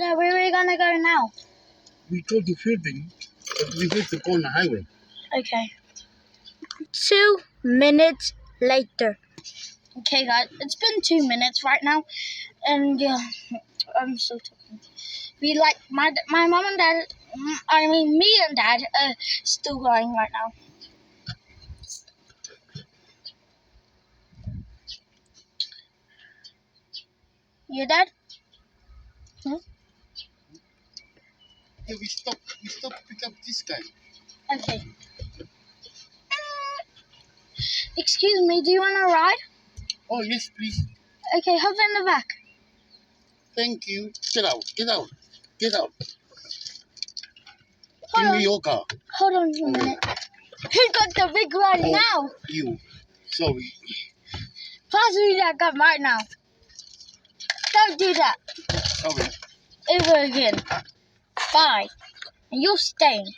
Yeah, where are we gonna go now? We told the building, but we have to go on the highway. Okay. 2 minutes later. Okay, guys, it's been 2 minutes right now, and yeah, I'm so tired. We like my mom and dad. Me and dad are still going right now. Your dad? Yeah, we stop to pick up this guy. Okay. Excuse me, do you want to ride? Oh, yes, please. Okay, hop in the back. Thank you. Get out. Give Hold me on. your car. Hold on a minute. Who got the big one now? You. Sorry. Pass me that gun right now. Don't do that. Sorry. Ever again. Bye. And you're staying.